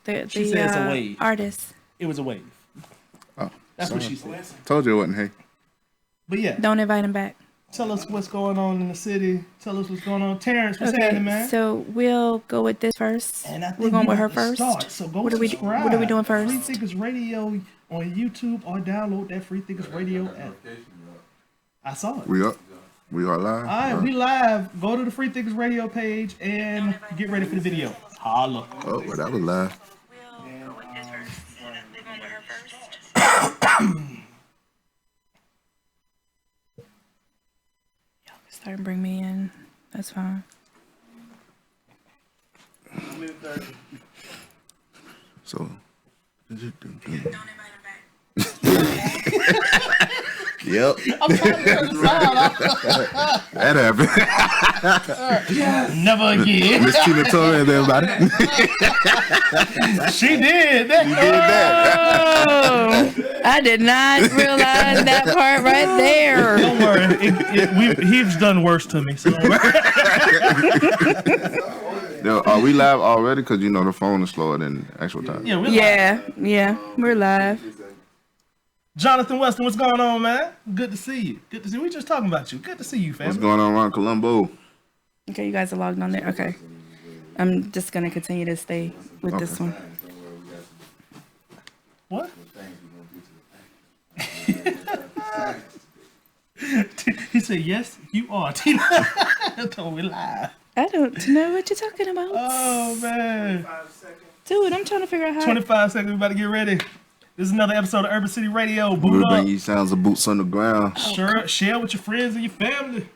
She said it's a wave. Artist. It was a wave. Oh, that's what she said. Told you it wasn't. Hey. But yeah. Don't invite him back. Tell us what's going on in the city. Tell us what's going on. Terrence, what's happening, man? So we'll go with this first. And I think we're going with her first. So go what subscribe. What are we doing first? Freethinkers Radio on YouTube or download that Freethinkers Radio app. I saw it. We up. We are live. All right, we live. Go to the Freethinkers Radio page and get ready for the video. Holla. Oh, well, that was live. We'll go with this first. We're going with her first. Start and bring me in. That's fine. So, Don't invite him back. yep. I'm trying to turn the sound off. That happened. Never again. Miss Tina Torres, everybody. She did that. You did that. Oh, I did not realize that part right there. Don't worry. He's done worse to me. So don't worry. Yo, are we live already? Because you know the phone is slower than actual time. Yeah, we're live. Yeah, we're live. Jonathan Weston, what's going on, man? Good to see you. Good to see you. We just talking about you. Good to see you, fam. What's going on around Colombo? Okay, you guys are logged on there. Okay. I'm just going to continue to stay with this one. What? He said, yes, you are, Tina. Told me live. I don't know what you're talking about. Oh, man. Dude, I'm trying to figure out how. 25 seconds, we about to get ready. This is another episode of Urban City Radio. Boot We'll up. bring you sounds of boots on the ground. Sure, share with your friends and your family.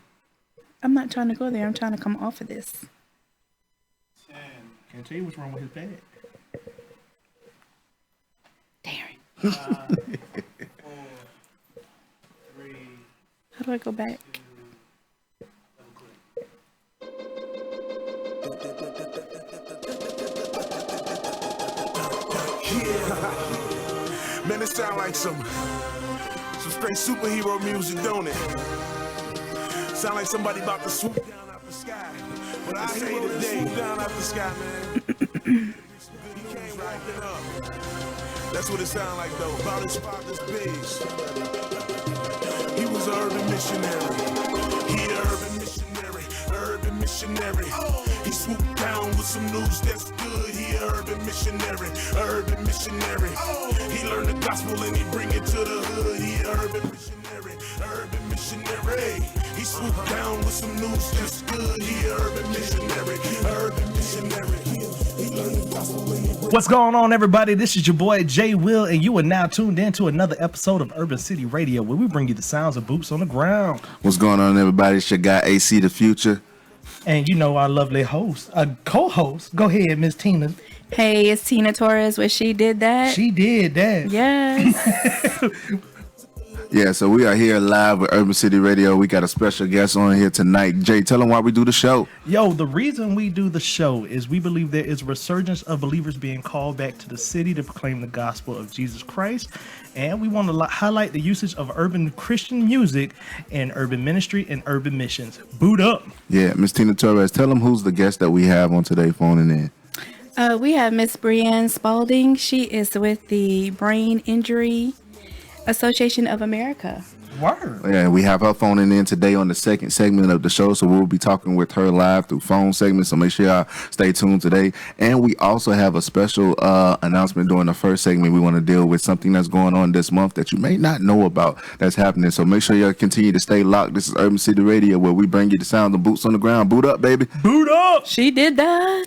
I'm not trying to go there. I'm trying to come off of this. Can't tell you what's wrong with his bag. Darren. 4, 3. How do I go back? Man, it sound like some straight superhero music, don't it? Sound like somebody about to swoop down out the sky. But I say today, swoop down out the sky, man. He came walking up. That's what it sound like, though. About his father's base. He was an urban missionary. He an urban missionary. Urban missionary. He swooped down with some news that's good. He an urban missionary. Urban missionary. He learned the gospel and he bring it to the hood. He an urban missionary. Urban missionary. He swooped down with some news that's good. He an urban missionary. Urban missionary. He learned the gospel and he bring. What's going on, everybody? This is your boy Jay Will, and you are now tuned in to another episode of Urban City Radio, where we bring you the sounds of boots on the ground. What's going on, everybody? It's your guy AC the Future. And you know our lovely host, co-host. Go ahead, Miss Tina. Hey, it's Tina Torres where she did that. She did that. Yes. Yeah, so we are here live with Urban City Radio. We got a special guest on here tonight. Jay, tell them why we do the show. Yo, the reason we do the show is we believe there is a resurgence of believers being called back to the city to proclaim the gospel of Jesus Christ. And we want to highlight the usage of urban Christian music in urban ministry and urban missions. Boot up. Yeah, Miss Tina Torres, tell them who's the guest that we have on today phoning in. We have Miss Brianne Spalding. She is with the Brain Injury Association of America. Word. Yeah, we have her phoning in today on the second segment of the show, so we'll be talking with her live through phone segments, so make sure y'all stay tuned today. And we also have a special announcement during the first segment. We want to deal with something that's going on this month that you may not know about that's happening, so make sure y'all continue to stay locked. This is Urban City Radio, where we bring you the sound of boots on the ground. Boot up, baby. Boot up. She did that.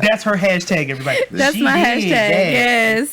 That's her hashtag, everybody. That's my hashtag. Yes.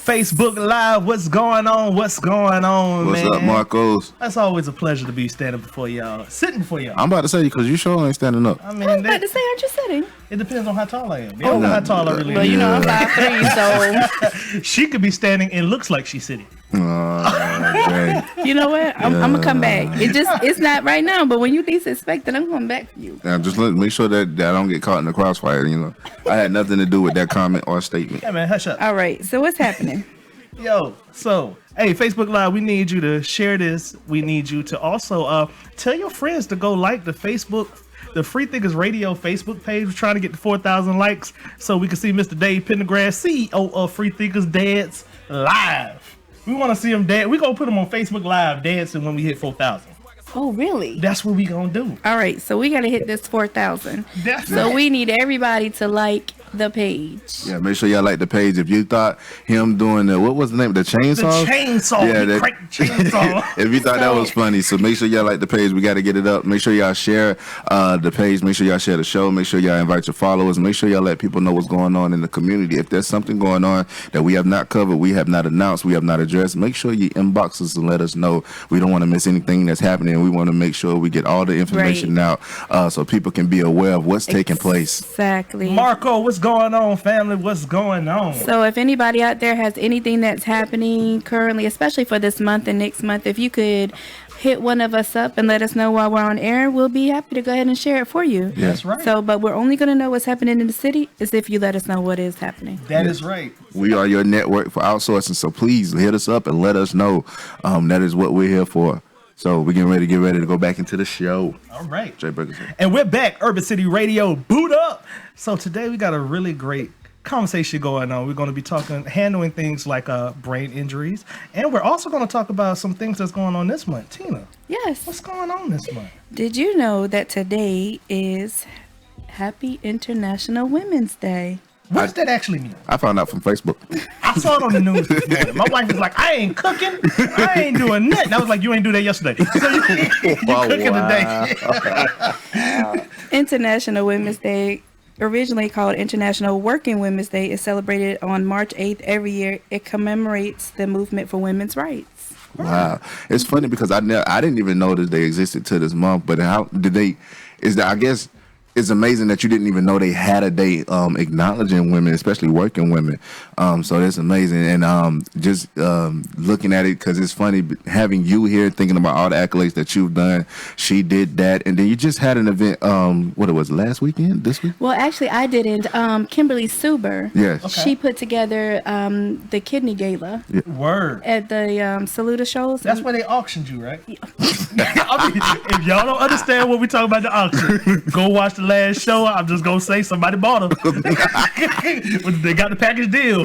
Facebook Live, what's going on? What's going on, What's man? up, Marcos? That's always a pleasure to be standing before y'all, sitting before y'all. I'm about to say, because you sure ain't standing up. I mean, I was about to say, aren't you sitting? it depends on how tall I am. You don't know how tall I really am. Well, you know, I'm 5'3", so She could be standing and looks like she's sitting. Okay. you know what? I'm gonna come back. It's not right now, but when you least expect it, I'm coming back for you. Now, just make sure that I don't get caught in the crossfire, you know. I had nothing to do with that comment or statement. Yeah, man, hush up. All right, so what's happening? Yo, so, hey, Facebook Live, we need you to share this. We need you to also tell your friends to go like the Facebook the Freethinkers Radio Facebook page. We're trying to get to 4,000 likes so we can see Mr. Dave Pendergrass, CEO of Freethinkers, dance live. We want to see him dance. We're going to put him on Facebook Live dancing when we hit 4,000. Oh, really? That's what we going to do. All right, so we got to hit this 4,000. That's So it. we need everybody to like the page. Yeah, make sure y'all like the page. If you thought him doing what was the name? The chainsaw? The chainsaw. Yeah, He cranked the chainsaw. If you thought that was funny, so make sure y'all like the page. We got to get it up. Make sure y'all share the page. Make sure y'all share the show. Make sure y'all invite your followers. Make sure y'all let people know what's going on in the community. If there's something going on that we have not covered, we have not announced, we have not addressed, make sure you inbox us and let us know. We don't want to miss anything that's happening. We want to make sure we get all the information out so people can be aware of what's taking place. Exactly. Marco, what's going on, family? What's going on? So if anybody out there has anything that's happening currently, especially for this month and next month, if you could hit one of us up and let us know while we're on air, we'll be happy to go ahead and share it for you. Yeah. That's right. So, but we're only going to know what's happening in the city is if you let us know what is happening. That is right. We are your network for outsourcing, so please hit us up and let us know. That is what we're here for. So we're getting ready to go back into the show. All right. Jay Burgers here. And we're back, Urban City Radio, boot up. So today we got a really great conversation going on. We're going to be handling things like brain injuries, and we're also going to talk about some things that's going on this month. Tina, Yes. what's going on this month? Did you know that today is Happy International Women's Day? What does that actually mean? I found out from Facebook. I saw it on the news this morning. My wife was like, I ain't cooking. I ain't doing nothing. I was like, you ain't do that yesterday. So you cooking today. International Women's Day, originally called International Working Women's Day, is celebrated on March 8th every year. It commemorates the movement for women's rights. Wow, it's funny because I didn't even know that they existed to this month. But how did they? I guess it's amazing that you didn't even know they had a day acknowledging women, especially working women. So that's amazing. And just looking at it, because it's funny having you here thinking about all the accolades that you've done. She did that. And then you just had an event, what it was, last weekend, this week? Well, actually, I didn't. Kimberly Suber, Yes. Okay. she put together the Kidney Gala Word. at the Saluda shows. That's where they auctioned you, right? I mean, if y'all don't understand what we talking about the auction, go watch the last show. I'm just gonna say somebody bought them. They got the package deal.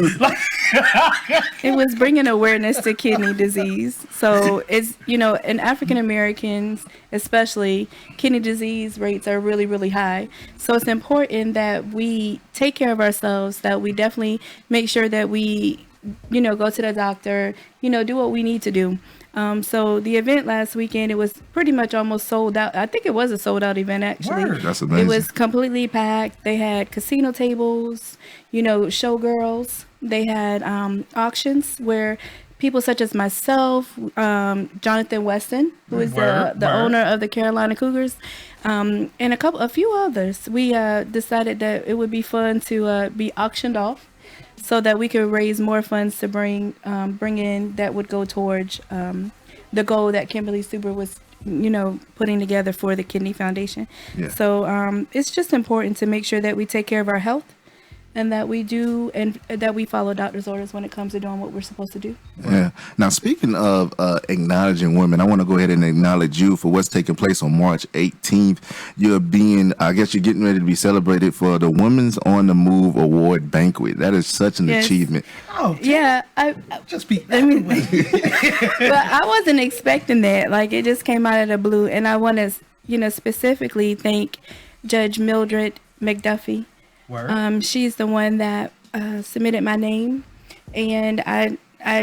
It was bringing awareness to kidney disease. So it's, in African Americans, especially, kidney disease rates are really, really high. So it's important that we take care of ourselves, that we definitely make sure that we, go to the doctor, do what we need to do. So the event last weekend, it was pretty much almost sold out. I think it was a sold out event, actually. Word. That's amazing. It was completely packed. They had casino tables, showgirls. They had auctions where people such as myself, Jonathan Weston, who is the owner of the Carolina Cougars, and a few others. We decided that it would be fun to be auctioned off, so that we could raise more funds to bring in that would go towards the goal that Kimberly Suber was, putting together for the Kidney Foundation. Yeah. So it's just important to make sure that we take care of our health, and that we do, and that we follow doctor's orders when it comes to doing what we're supposed to do. Yeah. Now, speaking of acknowledging women, I want to go ahead and acknowledge you for what's taking place on March 18th. You're getting ready to be celebrated for the Women's on the Move Award Banquet. That is such an Yes. achievement. Oh, Yeah, I just be. but I wasn't expecting that. Like, it just came out of the blue, and I want to, specifically thank Judge Mildred McDuffie. Word. She's the one that submitted my name, and I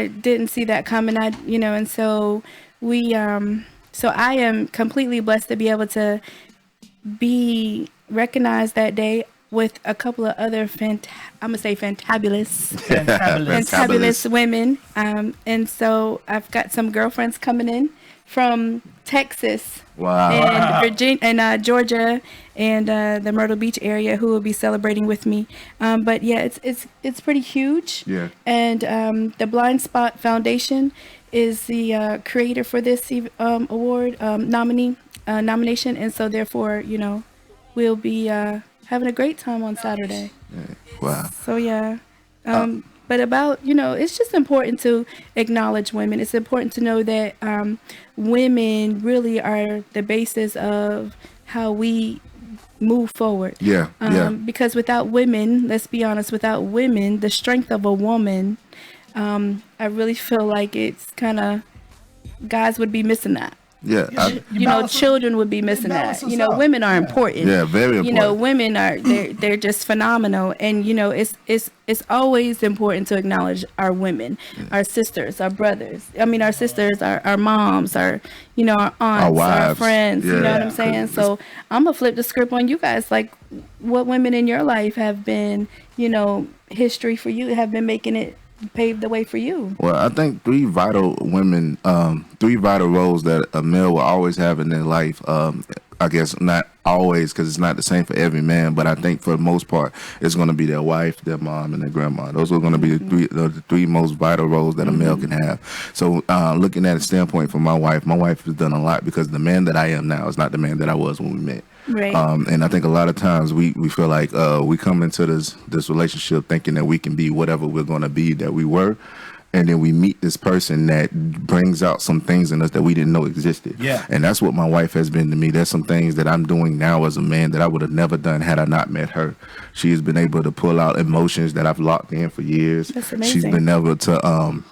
didn't see that coming. And so I am completely blessed to be able to be recognized that day with a couple of other fantabulous women. And so I've got some girlfriends coming in from Texas. Wow. And Virginia and Georgia and the Myrtle Beach area, who will be celebrating with me. But yeah, it's pretty huge. Yeah. And the Blind Spot Foundation is the creator for this award nomination, and so therefore, we'll be having a great time on Saturday. Wow. So yeah. But about, it's just important to acknowledge women. It's important to know that women really are the basis of how we move forward. Yeah, yeah. Because without women, let's be honest, without women, the strength of a woman, I really feel like it's kind of, guys would be missing that. Yeah, Children would be missing that. Women are important. Yeah, very important. Women are they're just phenomenal, and it's always important to acknowledge our women, our sisters, our brothers. I mean, our sisters, our moms, our our aunts, our friends. Yeah. You know what I'm saying? So I'm gonna flip the script on you guys. Like, what women in your life have been, history for you, have been making it, paved the way for you? Well, I think three vital roles that a male will always have in their life. I guess not always, because it's not the same for every man, but I think for the most part, it's going to be their wife, their mom, and their grandma. Those are going to be the three most vital roles that a male can have. So looking at a standpoint from my wife has done a lot, because the man that I am now is not the man that I was when we met. Right. And I think a lot of times we feel like we come into this relationship thinking that we can be whatever we're going to be that we were. And then we meet this person that brings out some things in us that we didn't know existed. Yeah. And that's what my wife has been to me. There's some things that I'm doing now as a man that I would have never done had I not met her. She has been able to pull out emotions that I've locked in for years. That's amazing. She's been able to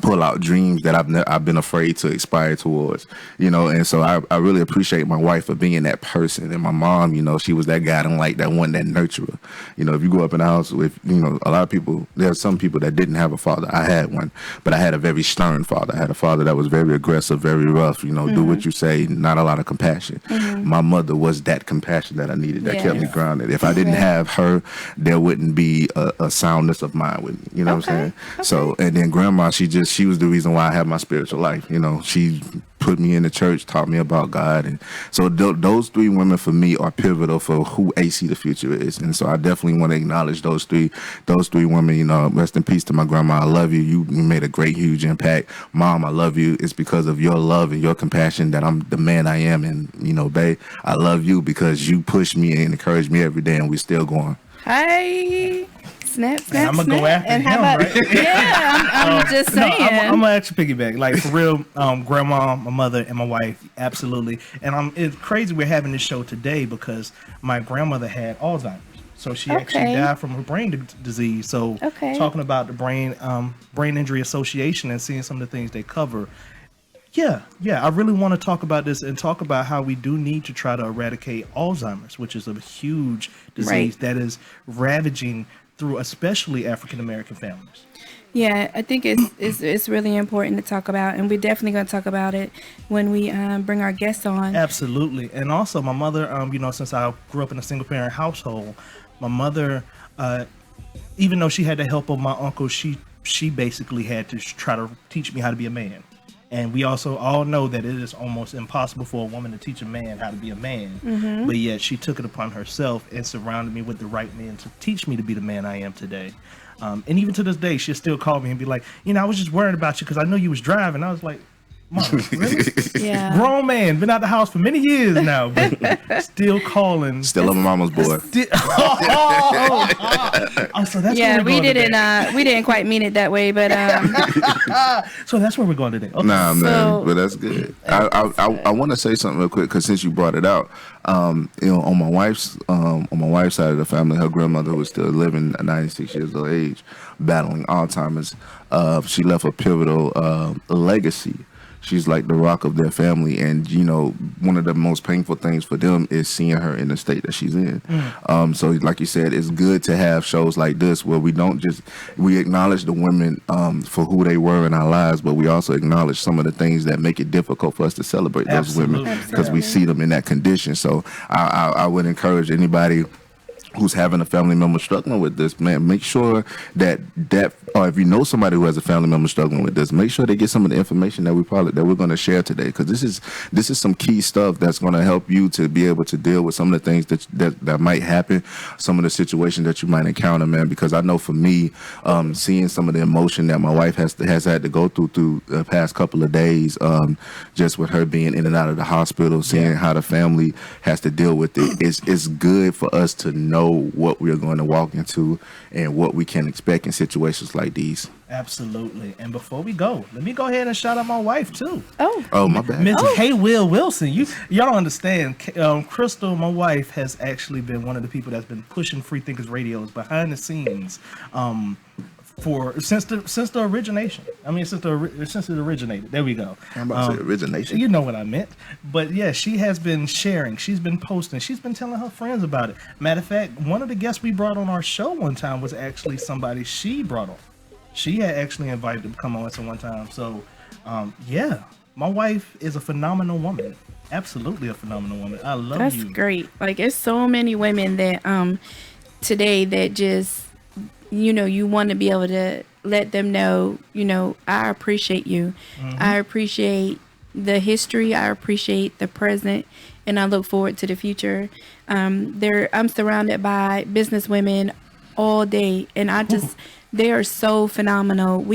pull out dreams that I've been afraid to aspire towards, and so I really appreciate my wife for being that person. And my mom, she was that guiding light, that one, that nurturer. If you grew up in a house with, a lot of people, there are some people that didn't have a father. I had one, but I had a very stern father. I had a father that was very aggressive, very rough, do what you say, not a lot of compassion. My mother was that compassion that I needed, that kept me grounded. If I didn't have her, there wouldn't be a soundness of mind with me, what I'm saying? Okay. So, and then grandma, she was the reason why I have my spiritual life. She put me in the church, taught me about God. And so those three women for me are pivotal for who AC the Future is. And so I definitely want to acknowledge those three women. Rest in peace to my grandma. I love you. You made a great, huge impact. Mom, I love you. It's because of your love and your compassion that I'm the man I am. And, babe, I love you because you push me and encourage me every day, and we're still going. Hi. Snap, I'm gonna go after him, right? Yeah, I'm just saying. I'm gonna actually piggyback, like, for real. Grandma, my mother, and my wife, absolutely. And it's crazy we're having this show today because my grandmother had Alzheimer's, so she actually died from her brain disease. So talking about the brain injury association and seeing some of the things they cover. Yeah, I really want to talk about this and talk about how we do need to try to eradicate Alzheimer's, which is a huge disease that is ravaging through especially African American families. Yeah, I think it's really important to talk about, and we're definitely going to talk about it when we bring our guests on. Absolutely. And also my mother, since I grew up in a single parent household, my mother, even though she had the help of my uncle, she basically had to try to teach me how to be a man. And we also all know that it is almost impossible for a woman to teach a man how to be a man. Mm-hmm. But yet she took it upon herself and surrounded me with the right men to teach me to be the man I am today. And even to this day, she'll still call me and be like, I was just worried about you because I know you was driving. I was like, Mom, really? Yeah. Grown man, been out the house for many years now, but still calling. Still love a mama's boy. So that's we didn't quite mean it that way, but so that's where we're going today. Okay. Nah, man, but that's good. I want to say something real quick because since you brought it out, on my wife's side of the family, her grandmother was still living at 96 years of age, battling Alzheimer's. She left a pivotal legacy. She's like the rock of their family, and one of the most painful things for them is seeing her in the state that she's in. So like you said, it's good to have shows like this where we acknowledge the women for who they were in our lives, but we also acknowledge some of the things that make it difficult for us to celebrate those women because we see them in that condition. So I would encourage anybody who's having a family member struggling with this, man, make sure that or if you know somebody who has a family member struggling with this, make sure they get some of the information that we're going to share today, because this is some key stuff that's going to help you to be able to deal with some of the things that might happen, some of the situations that you might encounter, man. Because I know for me, seeing some of the emotion that my wife has had to go through the past couple of days, just with her being in and out of the hospital, seeing how the family has to deal with it, it's good for us to know know what we're going to walk into and what we can expect in situations like these. Absolutely. And before we go, let me go ahead and shout out my wife too. Oh, my bad. Miss Hey Will Wilson. Y'all don't understand. Crystal, my wife, has actually been one of the people that's been pushing Freethinkers radios behind the scenes since the origination. I mean, since it originated. There we go. I'm about to say origination. You know what I meant. But yeah, she has been sharing. She's been posting. She's been telling her friends about it. Matter of fact, one of the guests we brought on our show one time was actually somebody she brought on. She had actually invited to come on at one time. So, yeah, my wife is a phenomenal woman. Absolutely a phenomenal woman. I love you. That's great. Like, it's so many women that today that just, you want to be able to let them know, I appreciate you. Mm-hmm. I appreciate the history. I appreciate the present. And I look forward to the future. I'm surrounded by business women all day. And they are so phenomenal.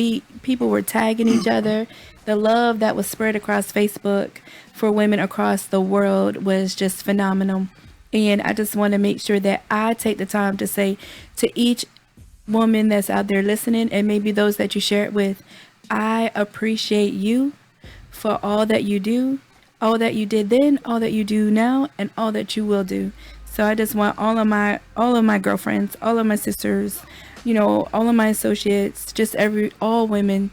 People were tagging each other. The love that was spread across Facebook for women across the world was just phenomenal. And I just want to make sure that I take the time to say to each woman that's out there listening, and maybe those that you share it with, I appreciate you for all that you do, all that you did then, all that you do now, and all that you will do. So I just want all of my girlfriends, all of my sisters, all of my associates, all women,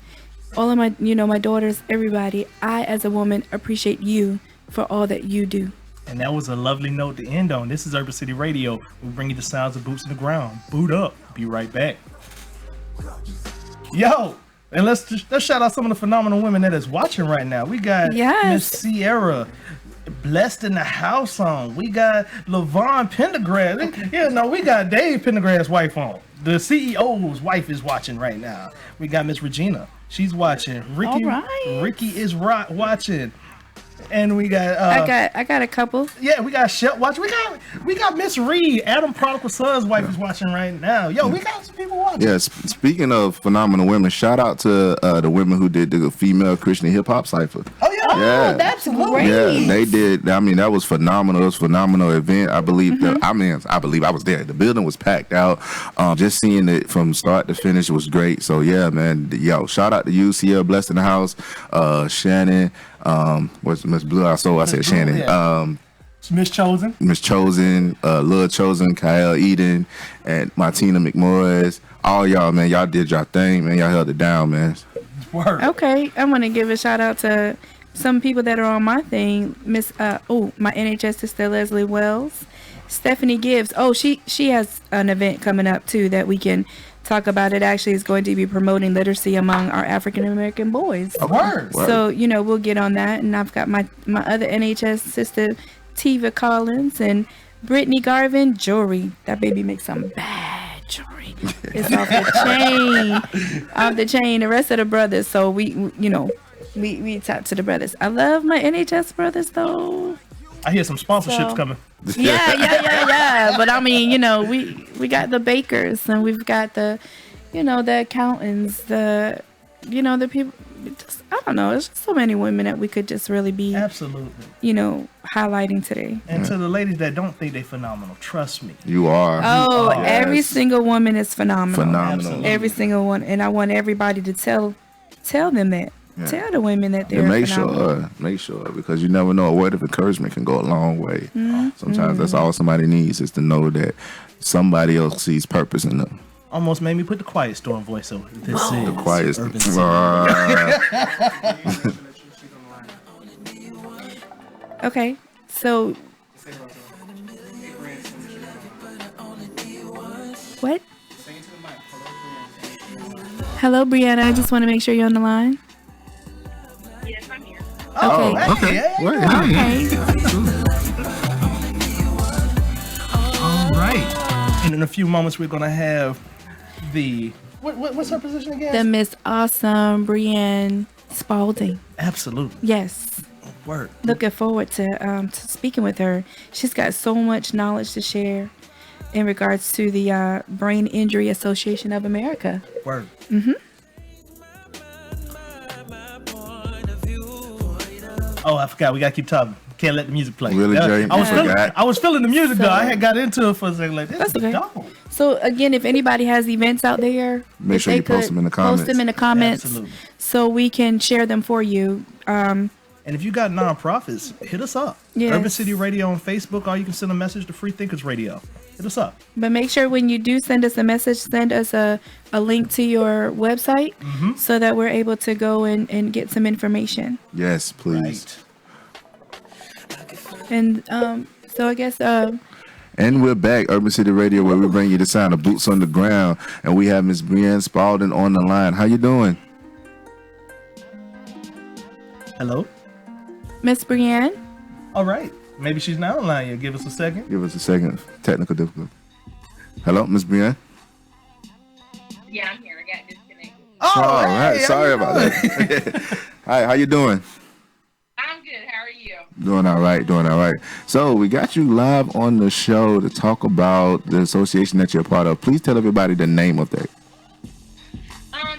all of my, my daughters, everybody. I, as a woman, appreciate you for all that you do. And that was a lovely note to end on. This is Urban City Radio. We bring you the sounds of boots in the ground. Boot up. Be right back. Yo, and let's shout out some of the phenomenal women that is watching right now. We got Miss Sierra, Blessed in the House on. We got LaVon Pendergrass. We got Dave Pendergrass' wife on. The CEO's wife is watching right now. We got Miss Regina. She's watching. Ricky is watching. And we got I got a couple. Yeah, we got Shep watching. We got Miss Reed, Adam Prodigal Son's wife is watching right now. Yo, we got some people watching. Yeah, speaking of phenomenal women, shout out to the women who did the female Christian hip hop cipher. Oh yeah, that's great. Yeah, they did. I mean, that was phenomenal. It was a phenomenal event. I believe I believe I was there. The building was packed out. Just seeing it from start to finish was great. So yeah, man. Yo, shout out to you, Sierra, Blessed in the House, Shannon. What's Miss Blue? I said Shannon. Yeah. Miss Chosen, Lil Chosen, Kyle Eden, and Martina McMorris. All y'all, man, y'all did y'all thing, man. Y'all held it down, man. Word. Okay, I'm gonna give a shout out to some people that are on my thing. My NHS sister Leslie Wells, Stephanie Gibbs. Oh, she has an event coming up too that we can talk about. It actually is going to be promoting literacy among our African American boys. Word. So we'll get on that. And I've got my other NHS sister Tiva Collins and Brittany Garvin. Jewelry. That baby makes some bad jewelry. It's off the chain. The rest of the brothers. So we tap to the brothers. I love my NHS brothers though. I hear some sponsorships coming. Yeah. But I mean, we got the bakers and we've got the accountants, the people. I don't know. There's just so many women that we could just really be absolutely, highlighting today. And to the ladies that don't think they're phenomenal, trust me, you are. Oh, every single woman is phenomenal. Phenomenal. Every single one, and I want everybody to tell them that. Yeah. Tell the women that they're phenomenal. Make sure, because you never know. A word of encouragement can go a long way. Sometimes that's all somebody needs, is to know that somebody else sees purpose in them. Almost made me put the Quiet Storm voice over. This is the Quiet Storm. Okay, so what? Hello, Brianna. I just want to make sure you're on the line. Yes, I'm here. Okay. All right. And in a few moments, we're gonna have the what's her position again? The Miss Awesome Brianne Spalding. Absolutely. Yes. Word. Looking forward to speaking with her. She's got so much knowledge to share in regards to the Brain Injury Association of America. Word. Oh, I forgot. We gotta keep talking. Can't let the music play. Really, Jay? I was feeling the music though. So- I had got into it for a second. Like this That's is okay. dope. So again, if anybody has events out there, Make if sure they you post could them in the comments. Post them in the comments, Absolutely. so we can share them for you. And if you got nonprofits, hit us up. Yes. Urban City Radio on Facebook, or you can send a message to Freethinkers Radio. Hit us up. But make sure when you do send us a message, send us a link to your website so that we're able to go and get some information. Yes, please. Right. And so I guess And we're back, Urban City Radio, where we bring you the sound of boots on the ground. And we have Miss Brienne Spalding on the line. How you doing? Hello. Miss Brienne. All right. Maybe she's not online yet. Give us a second. Give us a second. Technical difficulty. Hello, Miss Brienne. Yeah, I'm here. I got disconnected. Oh, All right. hey, Sorry how you about doing? that. Hi, how you doing? I'm good. How are you? Doing all right, doing all right. So we got you live on the show to talk about the association that you're a part of. Please tell everybody the name of that.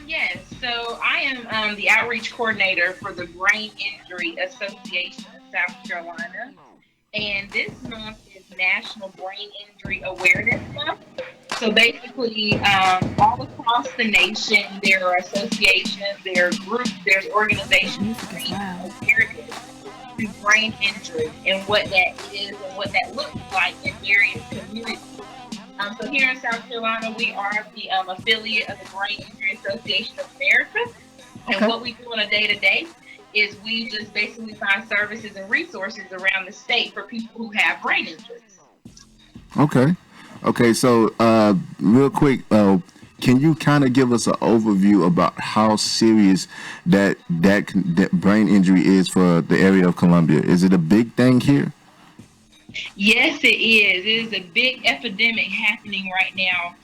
Yes. So I am the outreach coordinator for the Brain Injury Association of South Carolina, and this month is National Brain Injury Awareness Month. So basically, all across the nation, there are associations, there are groups, there's organizations bringing awareness to brain injury and what that is and what that looks like in various communities. So here in South Carolina, we are the affiliate of the Brain Injury Association of America. And what we do on a day-to-day is we just basically find services and resources around the state for people who have brain injuries. Okay, so real quick, can you kind of give us an overview about how serious that brain injury is for the area of Columbia? Is it a big thing here? Yes, it is. It is a big epidemic happening right now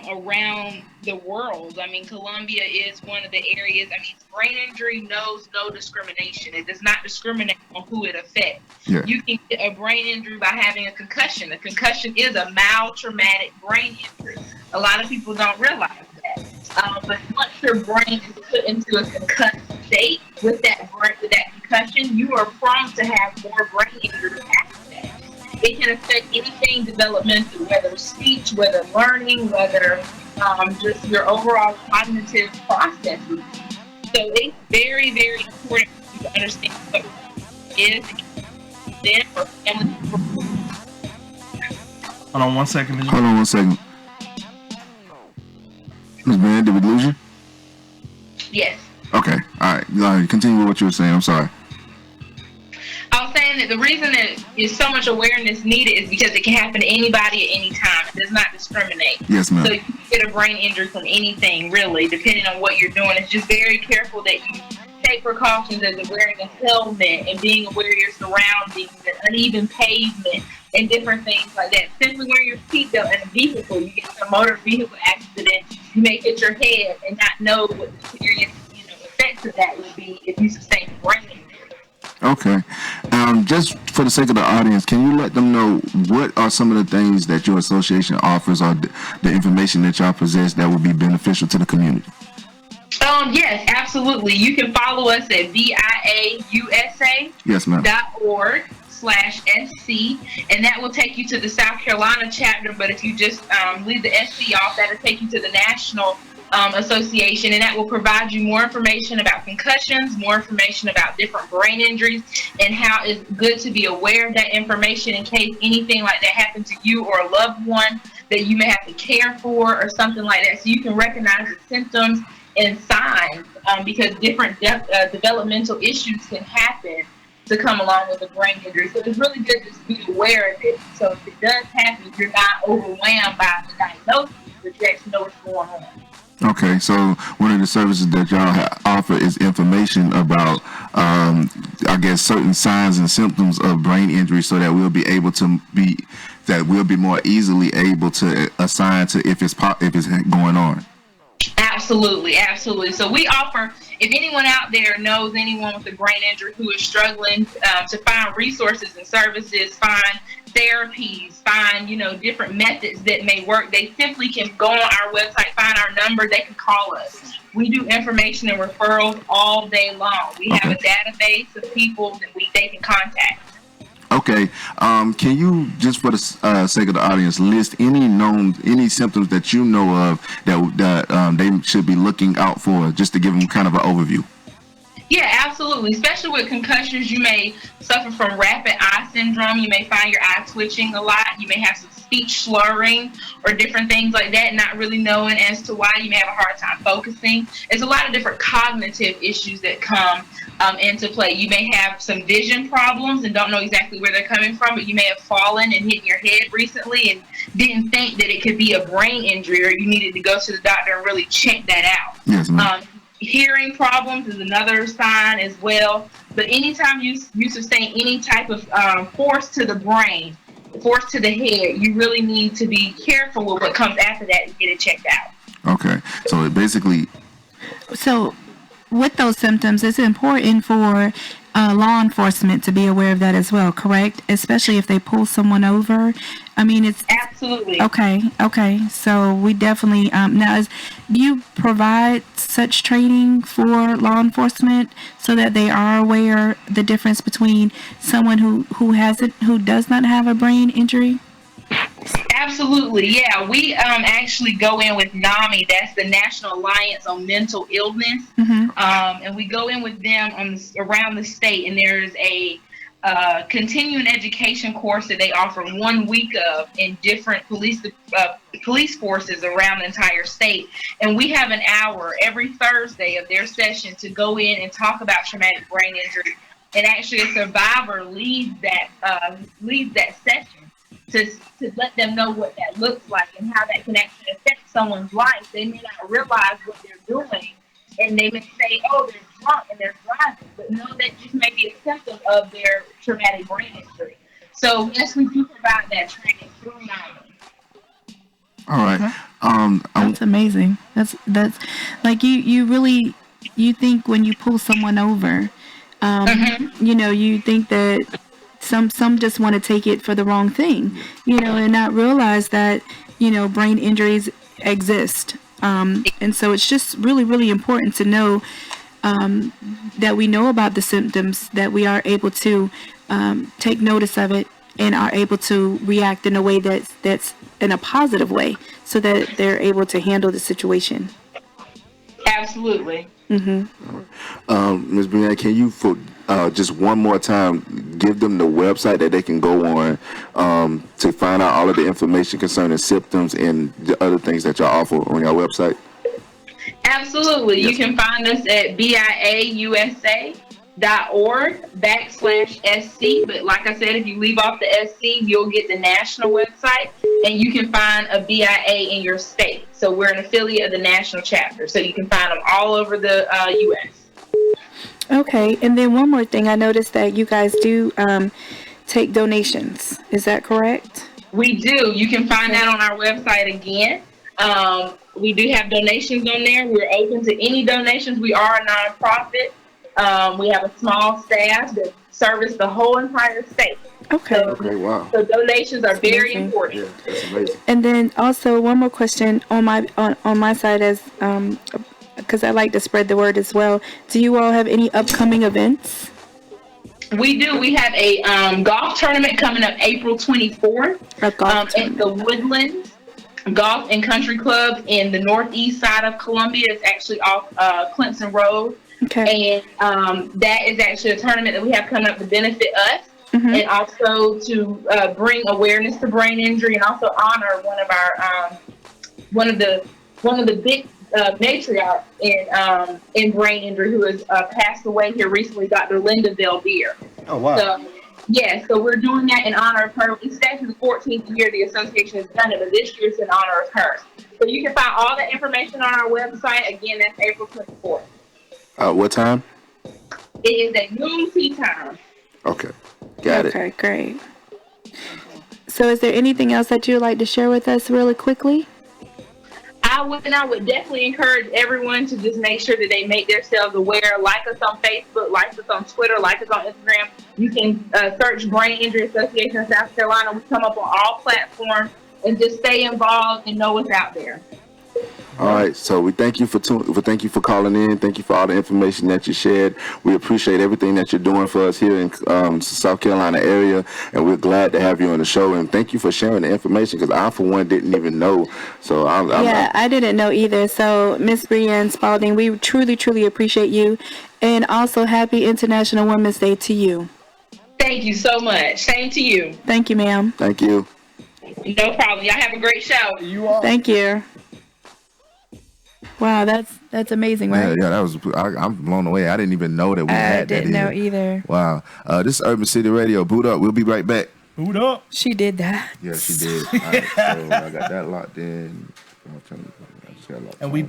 around the world. I mean, Columbia is one of the areas. I mean, brain injury knows no discrimination. It does not discriminate on who it affects. Yeah. You can get a brain injury by having a concussion. A concussion is a mild traumatic brain injury. A lot of people don't realize that. But once your brain is put into a concussed state with that concussion, you are prone to have more brain injuries after that. It can affect anything developmental, whether speech, whether learning, whether just your overall cognitive processes. So it's very, very important to understand what it is then for family. Hold on 1 second. Ms. Hold on 1 second. Ms. Brienne, did we lose you? Yes. Okay, all right. Continue with what you were saying. I'm sorry. I was saying that the reason that is so much awareness needed is because it can happen to anybody at any time. It does not discriminate. Yes, ma'am. So you can get a brain injury from anything, really, depending on what you're doing. It's just very careful that you take precautions as wearing a helmet and being aware of your surroundings and uneven pavement and different things like that. Simply wearing your seatbelt in a vehicle, you get in a motor vehicle accident, you may hit your head and not know what the serious effects of that would be if you sustain a brain injury. Okay. Just for the sake of the audience, can you let them know what are some of the things that your association offers or the information that y'all possess that would be beneficial to the community? Yes, absolutely. You can follow us at viausa.org/SC, Yes, ma'am. and that will take you to the South Carolina chapter. But if you just leave the SC off, that'll take you to the national association, and that will provide you more information about concussions, more information about different brain injuries, and how it's good to be aware of that information in case anything like that happened to you or a loved one that you may have to care for or something like that. So you can recognize the symptoms and signs because different developmental issues can happen to come along with a brain injury. So it's really good to be aware of it. So if it does happen, you're not overwhelmed by the diagnosis, but you actually know what's going on. Okay, so one of the services that y'all offer is information about, I guess, certain signs and symptoms of brain injury, so that we'll be more easily able to assign to if it's going on. Absolutely, absolutely. So we offer, if anyone out there knows anyone with a brain injury who is struggling to find resources and services, find therapies, find, different methods that may work, they simply can go on our website, find our number, they can call us. We do information and referrals all day long. We have a database of people that they can contact. Okay. Can you, just for the sake of the audience, list any symptoms that you know of that they should be looking out for, just to give them kind of an overview? Yeah, absolutely. Especially with concussions, you may suffer from rapid eye syndrome. You may find your eye twitching a lot. You may have some speech slurring or different things like that, not really knowing as to why. You may have a hard time focusing. There's a lot of different cognitive issues that come into play. You may have some vision problems and don't know exactly where they're coming from, but you may have fallen and hit your head recently and didn't think that it could be a brain injury, or you needed to go to the doctor and really check that out. Yes, ma'am. Hearing problems is another sign as well. But anytime you sustain any type of force to the brain, force to the head, you really need to be careful with what comes after that and get it checked out. Okay. So it basically... So with those symptoms, it's important for law enforcement to be aware of that as well, correct? Especially if they pull someone over. I mean, it's... Absolutely. Okay. So we definitely... do you provide such training for law enforcement so that they are aware the difference between someone who does not have a brain injury? Absolutely, yeah. We actually go in with NAMI, that's the National Alliance on Mental Illness, and we go in with them around the state, and there's a continuing education course that they offer 1 week of in different police forces around the entire state, and we have an hour every Thursday of their session to go in and talk about traumatic brain injury, and actually a survivor leads that session to let them know what that looks like and how that can actually affect someone's life. They may not realize what they're doing, and they may say, oh, they're drunk and they're driving, but no, that just may be a symptom of their traumatic brain injury. So yes, we do provide that training through NAMI. All right. That's amazing. That's like you think when you pull someone over, you think that some just want to take it for the wrong thing, and not realize that, brain injuries exist. And so it's just really, really important to know that we know about the symptoms, that we are able to take notice of it and are able to react in a way that's in a positive way, so that they're able to handle the situation. Absolutely. Ms. Brianna, can you, for just one more time, give them the website that they can go on to find out all of the information concerning symptoms and the other things that y'all offer on your website? Absolutely. Yes. You can find us at biausa.org/SC. But like I said, if you leave off the SC, you'll get the national website, and you can find a BIA in your state. So we're an affiliate of the national chapter. So you can find them all over the U.S. Okay. And then one more thing. I noticed that you guys do take donations. Is that correct? We do. You can find that on our website again. We do have donations on there. We're open to any donations. We are a nonprofit. We have a small staff that service the whole entire state. Okay. Okay, wow. So donations are very important. Yeah, that's amazing. And then also one more question on my side, as because I like to spread the word as well. Do you all have any upcoming events? We do. We have a golf tournament coming up April 24th at the Woodlands Golf and Country Club in the northeast side of Columbia. It's actually off Clemson Road. Okay. And that is actually a tournament that we have coming up to benefit us, and also to bring awareness to brain injury, and also honor one of our one of the big matriarchs in brain injury who has passed away here recently, Dr. Linda Belvier. Oh wow. So, so we're doing that in honor of her. It's actually the 14th year the association has done it, but this year it's in honor of her. So you can find all the information on our website. Again, that's April 24th. What time? It is at noon tea time. Okay, got it. Okay, great. So is there anything else that you would like to share with us really quickly? I would definitely encourage everyone to just make sure that they make themselves aware. Like us on Facebook, like us on Twitter, like us on Instagram. You can search Brain Injury Association of South Carolina. We come up on all platforms, and just stay involved and know what's out there. All right, so we thank you for calling in. Thank you for all the information that you shared. We appreciate everything that you're doing for us here in South Carolina area, and we're glad to have you on the show. And thank you for sharing the information because I, for one, didn't even know. So I didn't know either. So Miss Brianne Spalding, we truly, truly appreciate you, and also happy International Women's Day to you. Thank you so much. Same to you. Thank you, ma'am. Thank you. No problem. Y'all have a great show. You are. Thank you. Wow, that's amazing, right? Yeah, that was. I'm blown away. I didn't even know that we had that. I didn't know either. Wow. This is Urban City Radio. Boot up. We'll be right back. Boot up. She did that. Yeah, she did. All right, so I got that locked in. And we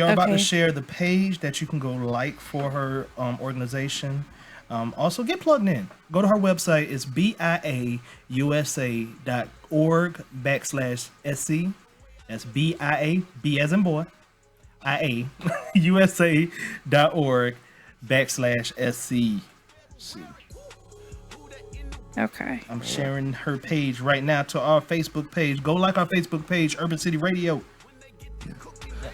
are about to Okay. share the page that you can go like for her organization. Also, get plugged in. Go to her website. It's biausa.org/SC. That's BIA, B as in boy, IA, USA.org/SC. Okay. I'm sharing her page right now to our Facebook page. Go like our Facebook page, Urban City Radio.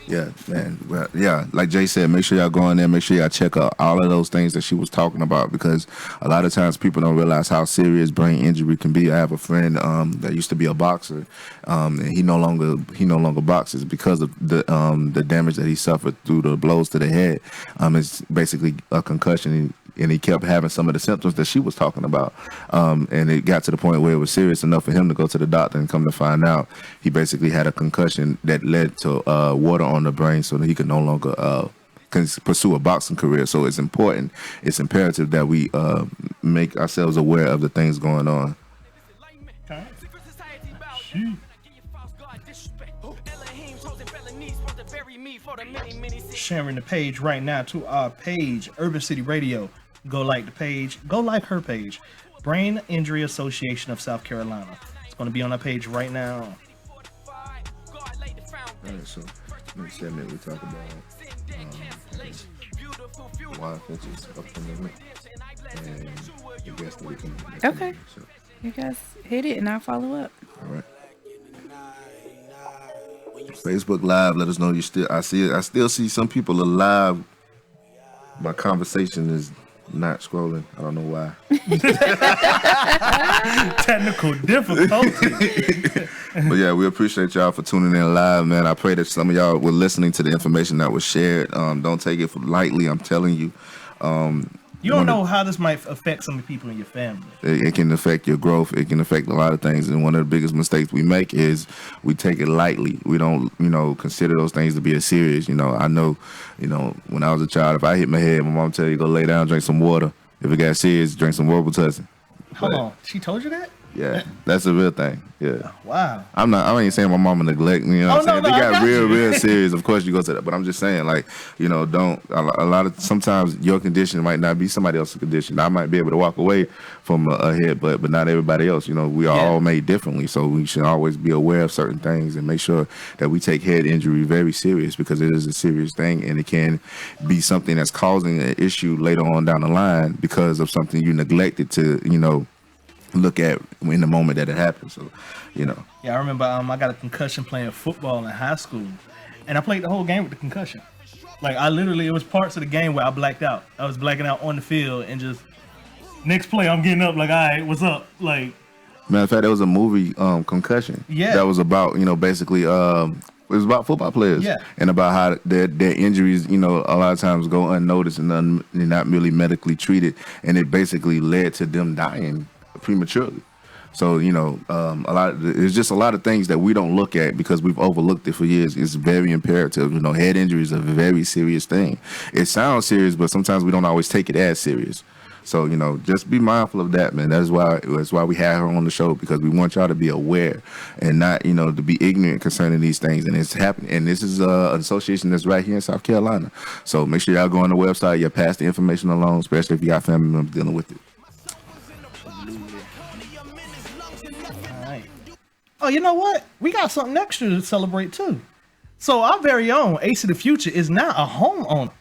Yeah, man. Well, yeah, like Jay said, make sure y'all go in there. Make sure y'all check out all of those things that she was talking about because a lot of times people don't realize how serious brain injury can be. I have a friend that used to be a boxer, and he no longer boxes because of the damage that he suffered through the blows to the head. It's basically a concussion. And he kept having some of the symptoms that she was talking about. And it got to the point where it was serious enough for him to go to the doctor and come to find out he basically had a concussion that led to water on the brain so that he could no longer pursue a boxing career. So it's important, it's imperative that we make ourselves aware of the things going on. Okay. Sharing the page right now to our page, Urban City Radio. Go like the page. Go like her page, Brain Injury Association of South Carolina. It's going to be on our page right now. All right, so next segment we talk about why offenses up from the limit and the guest that we can. Okay. So, You guys hit it and I'll follow up. all right. Facebook Live, let us know you still. I still see some people are live. My conversation is not scrolling. I don't know why. Technical difficulty. But yeah, we appreciate y'all for tuning in live, man. I pray that some of y'all were listening to the information that was shared. Don't take it lightly. I'm telling you. You don't know how this might affect some of the people in your family. It can affect your growth. It can affect a lot of things. And one of the biggest mistakes we make is we take it lightly. We don't, consider those things to be as serious. I know, when I was a child, if I hit my head, my mom tell you go lay down, drink some water. If it got serious, drink some Robitussin. Hold on. She told you that? Yeah, that's a real thing. Yeah. Wow. I ain't saying my mama neglect me. You know what I'm saying? No, If it I got got real serious, of course you go to that. But I'm just saying, sometimes your condition might not be somebody else's condition. I might be able to walk away from a head, but not everybody else. We are all made differently. So we should always be aware of certain things and make sure that we take head injury very serious because it is a serious thing and it can be something that's causing an issue later on down the line because of something you neglected to, look at in the moment that it happened. So, Yeah, I remember I got a concussion playing football in high school, and I played the whole game with the concussion. Like it was parts of the game where I blacked out. I was blacking out on the field and just next play I'm getting up like, all right, what's up? Like, matter of fact, there was a movie, Concussion. Yeah. That was about, basically, it was about football players. Yeah. And about how their injuries, a lot of times go unnoticed and not really medically treated, and it basically led to them dying prematurely. So there's just a lot of things that we don't look at because we've overlooked it for years. It's very imperative. Head injury is a very serious thing. It sounds serious, but sometimes we don't always take it as serious. So just be mindful of that, man. That's why we have her on the show, because we want y'all to be aware and not to be ignorant concerning these things. And it's happening. And this is an association that's right here in South Carolina. So make sure y'all go on the website. You pass the information along, especially if you got family members dealing with it. oh, you know what? We got something extra to celebrate too. So our very own Ace of the Future is now a homeowner.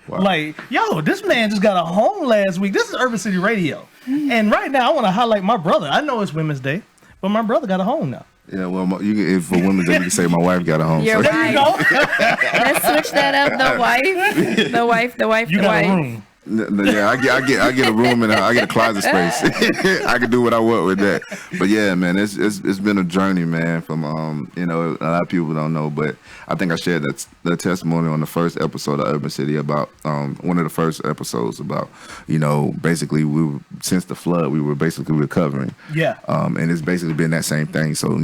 Wow. This man just got a home last week. This is Urban City Radio. And right now I want to highlight my brother. I know it's Women's Day, but my brother got a home now. Yeah, well, you can, if for women, you can say my wife got a home. Your So. wife. Let's switch that up. The wife. You got a room. Yeah, I get a room and I get a closet space. I can do what I want with that. But yeah, man, it's been a journey, man. From a lot of people don't know, but I think I shared that testimony on the first episode of Urban City about one of the first episodes about basically since the flood we were basically recovering. Yeah. And it's basically been that same thing. So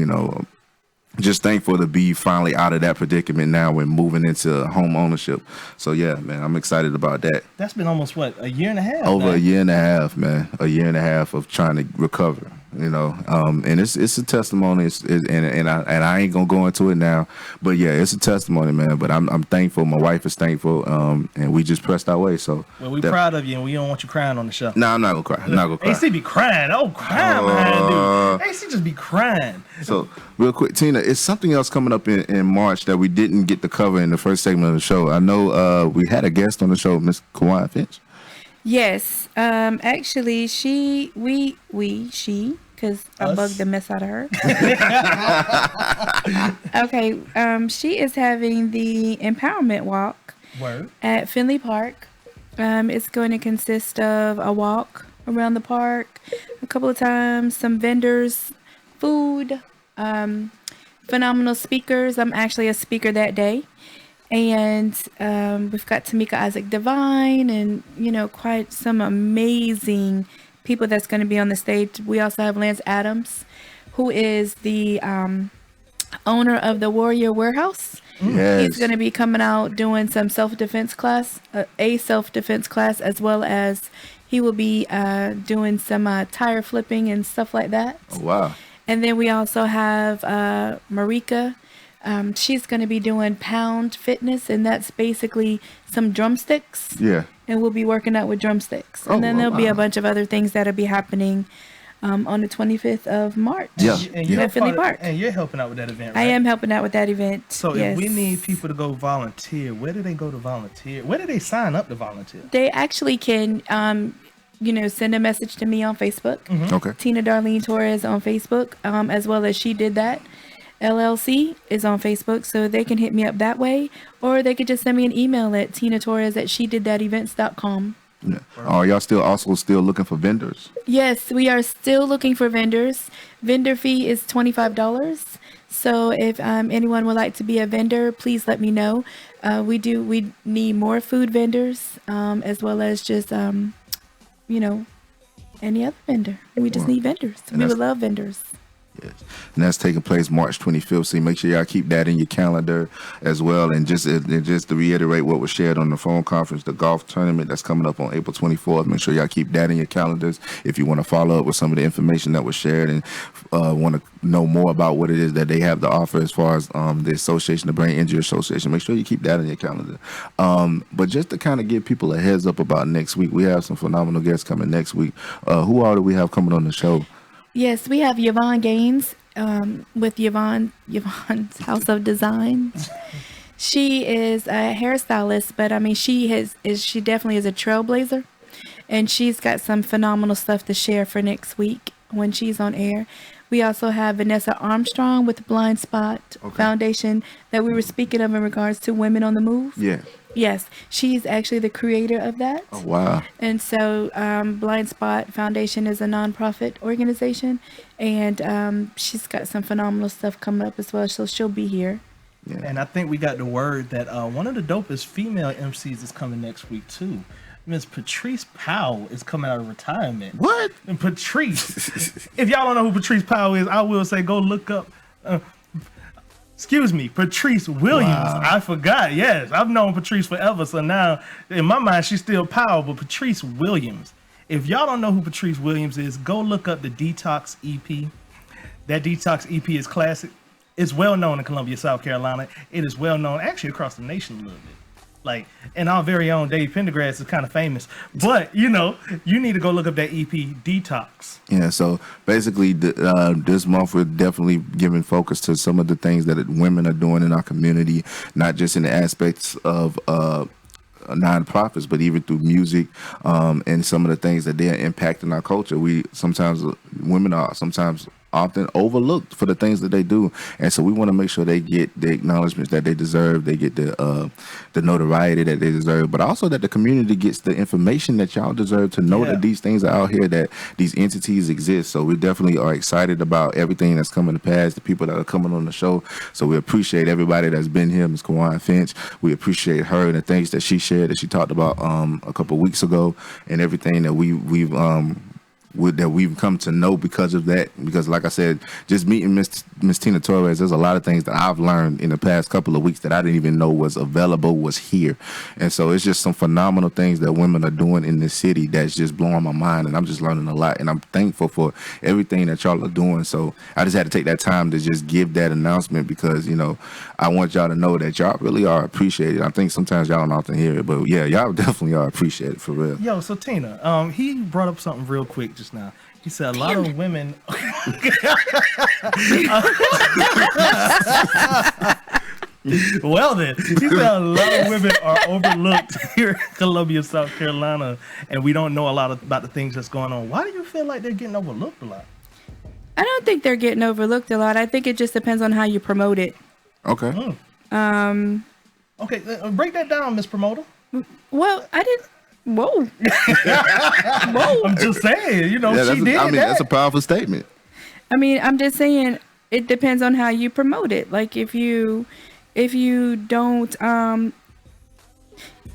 just thankful to be finally out of that predicament now and moving into home ownership. So yeah, man, I'm excited about that. That's been almost a year and a half. Over man. a year and a half, man. A year and a half of trying to recover. And it's a testimony. And I ain't gonna go into it now, but yeah, it's a testimony, man. But I'm thankful. My wife is thankful. And we just pressed our way. So well, we proud of you, and we don't want you crying on the show. No, I'm not gonna cry. I'm not gonna cry. AC be crying. Oh, crying behind dude. AC just be crying. So real quick, Tina, it's something else coming up in March that we didn't get to cover in the first segment of the show. I know we had a guest on the show, Miss Kawan Finch. Yes. Actually, she, because I bugged the mess out of her. Okay. She is having the empowerment walk at Finley Park. It's going to consist of a walk around the park a couple of times, some vendors, food, phenomenal speakers. I'm actually a speaker that day. And we've got Tamika Isaac Divine and, quite some amazing people that's going to be on the stage. We also have Lance Adams, who is the owner of the Warrior Warehouse. Yes. He's going to be coming out doing some self-defense class, as well as he will be doing some tire flipping and stuff like that. Oh, wow. And then we also have Marika. She's going to be doing pound fitness, and that's basically some drumsticks. Yeah. And we'll be working out with drumsticks. And then there'll be a bunch of other things that'll be happening on the 25th of March. Yeah. At Finley Park. And you're helping out with that event, right? I am helping out with that event. So yes. if we need people to go volunteer, where do they go to volunteer? Where do they sign up to volunteer? They actually can, send a message to me on Facebook. Mm-hmm. Okay. Tina Darlene Torres on Facebook, as well as She Did That. LLC is on Facebook, so they can hit me up that way, or they could just send me an email at tinatorres@shedidthatevents.com. Yeah. Are y'all also still looking for vendors? Yes, we are still looking for vendors. Vendor fee is $25. So if anyone would like to be a vendor, please let me know. We need more food vendors, as well as just any other vendor. We just need vendors. We would love vendors. Yes. And that's taking place March 25th. So make sure y'all keep that in your calendar as well. And just to reiterate what was shared on the phone conference, the golf tournament that's coming up on April 24th. Make sure y'all keep that in your calendars. If you want to follow up with some of the information that was shared and want to know more about what it is that they have to offer as far as the association, the Brain Injury Association, make sure you keep that in your calendar. But just to kind of give people a heads up about next week, we have some phenomenal guests coming next week. Who all do we have coming on the show? Yes, we have Yvonne Gaines with Yvonne's House of Design. She is a hairstylist, but I mean, she definitely is a trailblazer, and she's got some phenomenal stuff to share for next week when she's on air. We also have Vanessa Armstrong with Blind Spot Foundation that we were speaking of in regards to women on the move. Yeah. Yes, she's actually the creator of that. Oh, wow. And so Blind Spot Foundation is a nonprofit organization, and she's got some phenomenal stuff coming up as well, so she'll be here. Yeah. And I think we got the word that one of the dopest female MCs is coming next week, too. Miss Patrice Powell is coming out of retirement. What? And Patrice, if y'all don't know who Patrice Powell is, I will say go look up. Excuse me, Patrice Williams. Wow. I forgot. Yes, I've known Patrice forever. So now, in my mind, she's still Powell, but Patrice Williams. If y'all don't know who Patrice Williams is, go look up the Detox EP. That Detox EP is classic. It's well known in Columbia, South Carolina. It is well known actually across the nation a little bit. Like, and our very own Dave Pendergrass is kind of famous. But, you need to go look up that EP, Detox. Yeah, so basically this month we're definitely giving focus to some of the things that women are doing in our community, not just in the aspects of nonprofits, but even through music and some of the things that they're impacting our culture. Women are sometimes often overlooked for the things that they do, and so we want to make sure they get the acknowledgments that they deserve, they get the notoriety that they deserve, but also that the community gets the information that y'all deserve to know that these things are out here, that these entities exist. So we definitely are excited about everything that's coming to pass, the people that are coming on the show. So we appreciate everybody that's been here. Ms. Kawan Finch, we appreciate her and the things that she shared, that she talked about a couple of weeks ago, and everything that we've come to know because of that. Because like I said, just meeting Miss Tina Torres, there's a lot of things that I've learned in the past couple of weeks that I didn't even know was available, was here. And so it's just some phenomenal things that women are doing in this city that's just blowing my mind, and I'm just learning a lot, and I'm thankful for everything that y'all are doing. So I just had to take that time to just give that announcement, because I want y'all to know that y'all really are appreciated. I think sometimes y'all don't often hear it, but yeah, y'all definitely are appreciated, for real. Yo, so Tina, he brought up something real quick just now. He said a lot of women. Well then, he said a lot of women are overlooked here in Columbia, South Carolina, and we don't know a lot about the things that's going on. Why do you feel like they're getting overlooked a lot? I don't think they're getting overlooked a lot. I think it just depends on how you promote it. Okay. Okay, break that down, Miss Promoter. Well, I didn't. Whoa. Whoa. I'm just saying, she did that. That's a powerful statement. I mean, I'm just saying it depends on how you promote it. Like if you don't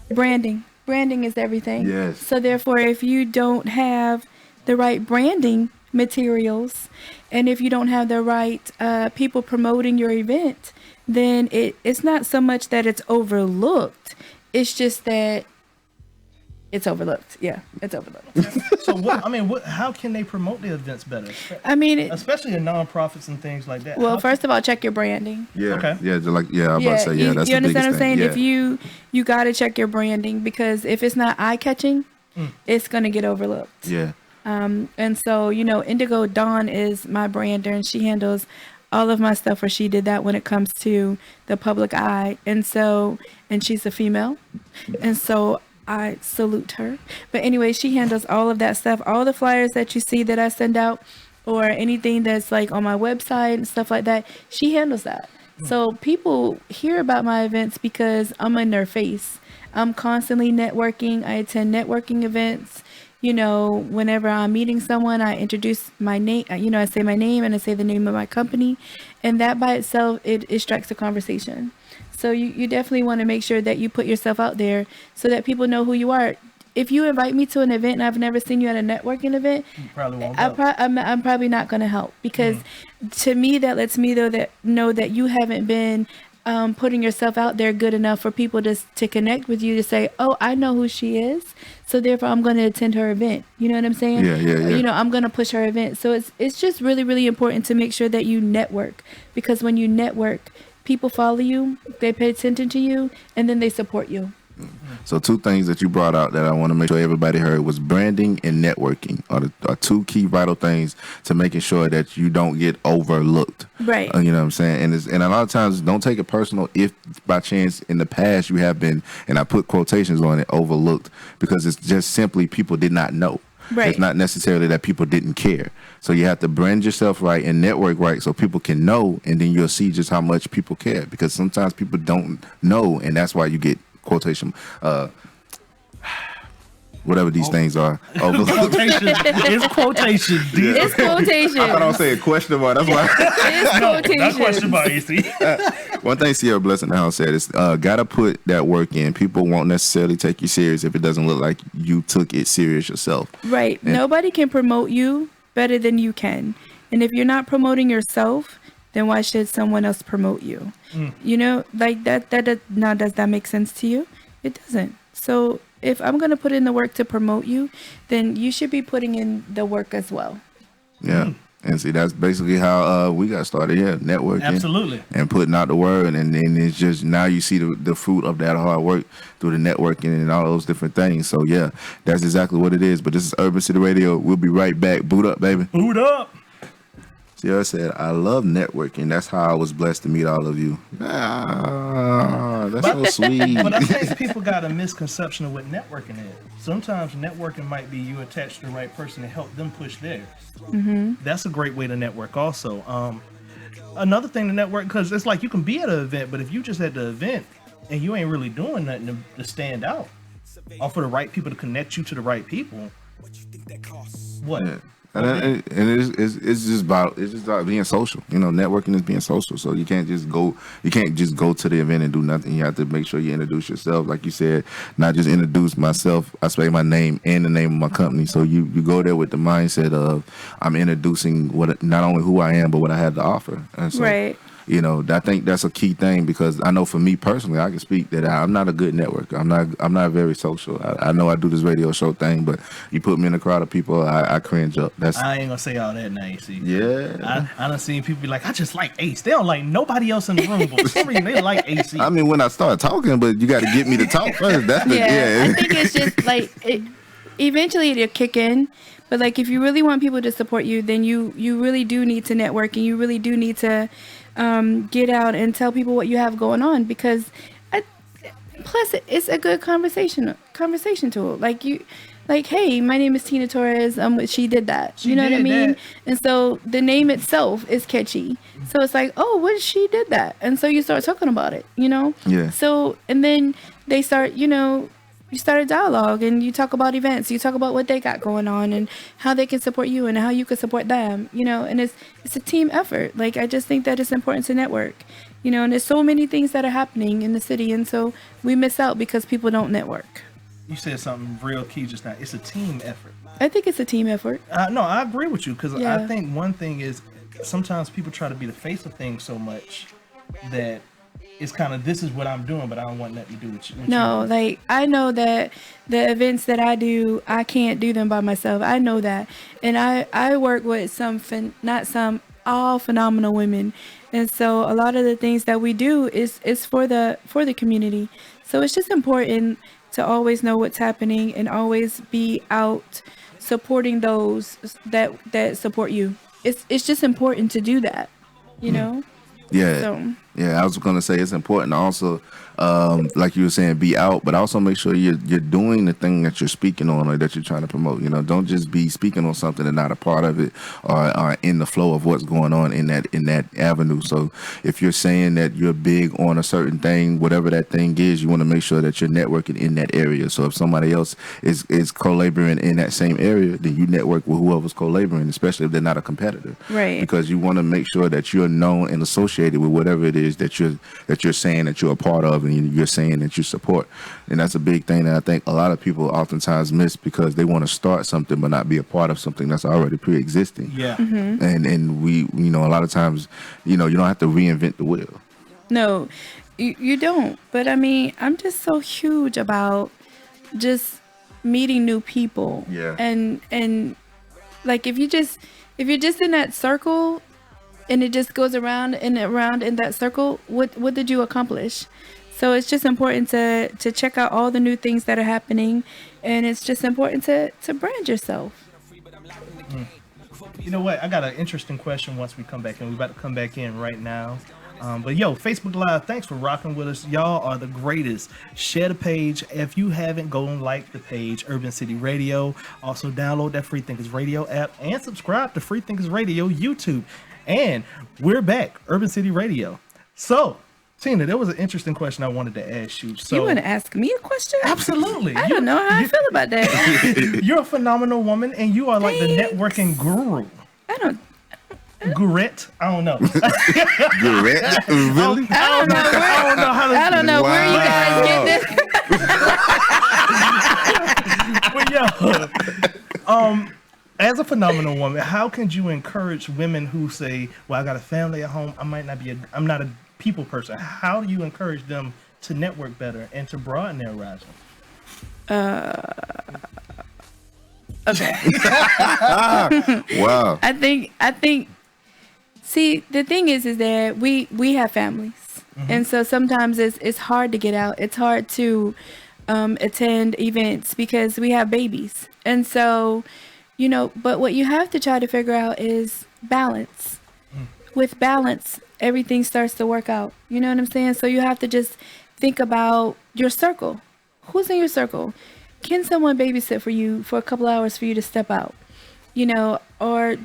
branding is everything. Yes. So therefore, if you don't have the right branding materials, and if you don't have the right people promoting your event, then it's not so much that it's overlooked. It's just that it's overlooked. Yeah, it's overlooked. So how can they promote their events better? I mean, especially in nonprofits and things like that. Well, first of all, check your branding. Yeah. Okay. Yeah. I'm about to say, that's you the understand biggest what I'm saying? thing. If you got to check your branding, because if it's not eye catching, it's gonna get overlooked. Yeah. And so Indigo Dawn is my brander, and she handles all of my stuff, or she did that when it comes to the public eye. And she's a female, and so I salute her. But anyway, she handles all of that stuff, all the flyers that you see that I send out, or anything that's like on my website and stuff like that. She handles that. So people hear about my events because I'm in their face. I'm constantly networking. I attend networking events. Whenever I'm meeting someone, I introduce my name. I say my name and I say the name of my company, and that by itself, it strikes a conversation. So you definitely want to make sure that you put yourself out there so that people know who you are. If you invite me to an event and I've never seen you at a networking event, you probably won't I'm probably not going to help, because to me that lets me know that you haven't been putting yourself out there good enough for people to connect with you, to say, oh, I know who she is, so therefore I'm going to attend her event. You know what I'm saying? Yeah. I'm going to push her event. So it's just really, really important to make sure that you network, because when you network, people follow you, they pay attention to you, and then they support you. So two things that you brought out that I want to make sure everybody heard was branding and networking are two key vital things to making sure that you don't get overlooked. Right. You know what I'm saying? And a lot of times, don't take it personal if by chance in the past you have been, and I put quotations on it, overlooked, because it's just simply people did not know. Right. It's not necessarily that people didn't care. So you have to brand yourself right and network right so people can know, and then you'll see just how much people care, because sometimes people don't know, and that's why you get quotation whatever these things are. Quotation. It's quotation. It's quotation. I thought I was saying question mark. That's why. It's quotation. Not question mark, AC. One thing Sierra Blessing the House said is gotta put that work in. People won't necessarily take you serious if it doesn't look like you took it serious yourself. Right. And nobody can promote you better than you can. And if you're not promoting yourself, then why should someone else promote you? Like that does that make sense to you? It doesn't. So if I'm going to put in the work to promote you, then you should be putting in the work as well. Yeah. And see, that's basically how we got started here, networking. Absolutely. And putting out the word. And then it's just now you see the fruit of that hard work through the networking and all those different things. So, yeah, that's exactly what it is. But this is Urban City Radio. We'll be right back. Boot up, baby. Boot up. Sierra said, I love networking. That's how I was blessed to meet all of you. Ah, that's so sweet. But I think people got a misconception of what networking is. Sometimes networking might be you attach to the right person to help them push theirs. That's a great way to network also. Another thing to network, because it's like you can be at an event, but if you just at the event and you ain't really doing nothing to stand out, or for the right people to connect you to the right people, what? Yeah. And it's just about being social. You know, networking is being social. So you can't just go to the event and do nothing. You have to make sure you introduce yourself, like you said. Not just introduce myself. I say my name and the name of my company. So you go there with the mindset of I'm introducing what not only who I am but what I have to offer. And so, Right. you know, I think that's a key thing, because I know for me personally, I can speak that I'm not a good networker. I'm not very social. I know I do this radio show thing, but you put me in a crowd of people, I cringe up. I ain't gonna say all that now, AC. Yeah. I done seen people be like, I just like Ace. They don't like nobody else in the room, but for some reason they like AC. I mean, when I start talking, but you got to get me to talk first. That's the I think it's just like eventually it'll kick in. But like if you really want people to support you, then you really do need to network, and you really do need to get out and tell people what you have going on, because plus it's a good conversation tool. Like, hey, my name is Tina Torres. She did that. You know what I mean? And so the name itself is catchy. So it's like, oh, what she did that, and so you start talking about it. You know? Yeah. So and then they start, you start a dialogue, and you talk about events. You talk about what they got going on and how they can support you and how you can support them, and it's a team effort. Like, I just think that it's important to network, and there's so many things that are happening in the city. And so we miss out because people don't network. You said something real key just now. It's a team effort. I think it's a team effort. No, I agree with you, because Yeah. I think one thing is sometimes people try to be the face of things so much that it's kind of, this is what I'm doing, but I don't want nothing to do with you. No, like, I know that the events that I do, I can't do them by myself. I know that. And I work with all phenomenal women. And so a lot of the things that we do is for the community. So it's just important to always know what's happening and always be out supporting those that support you. It's just important to do that, Yeah. So. Yeah, I was going to say it's important to also, like you were saying, be out, but also make sure you're doing the thing that you're speaking on or that you're trying to promote. Don't just be speaking on something and not a part of it or in the flow of what's going on in that avenue. So if you're saying that you're big on a certain thing, whatever that thing is, you want to make sure that you're networking in that area. So if somebody else is co-laboring in that same area, then you network with whoever's co-laboring, especially if they're not a competitor. Right. Because you want to make sure that you're known and associated with whatever it is that you're saying that you're a part of and you're saying that you support. And that's a big thing that I think a lot of people oftentimes miss, because they want to start something but not be a part of something that's already pre-existing. Yeah. Mm-hmm. And we, a lot of times, you don't have to reinvent the wheel. No, you don't. But I mean, I'm just so huge about just meeting new people. Yeah. And like, if you're just in that circle and it just goes around and around in that circle, what did you accomplish? So it's just important to check out all the new things that are happening, and it's just important to brand yourself. You know what? I got an interesting question once we come back in. We're about to come back in right now. But Facebook Live, thanks for rocking with us. Y'all are the greatest. Share the page. If you haven't, go and like the page, Urban City Radio. Also download that Freethinkers Radio app and subscribe to Freethinkers Radio YouTube. And we're back, Urban City Radio. So, Tina, there was an interesting question I wanted to ask you. So, You want to ask me a question? Absolutely. I don't know how I feel about that. You're a phenomenal woman, and you are like the Thanks. networking guru. I don't Gurette? I don't know. Really? I don't know how to. I don't know where you guys get this. But yo, as a phenomenal woman, how can you encourage women who say, "Well, I got a family at home. I'm not a people person." How do you encourage them to network better and to broaden their horizon? Okay. Wow. I think. See, the thing is that we have families, and so sometimes it's hard to get out. It's hard to attend events because we have babies, and so but what you have to try to figure out is balance. with balance, everything starts to work out. You know what I'm saying? So you have to just think about your circle. Who's in your circle? Can someone babysit for you for a couple hours for you to step out? You know, or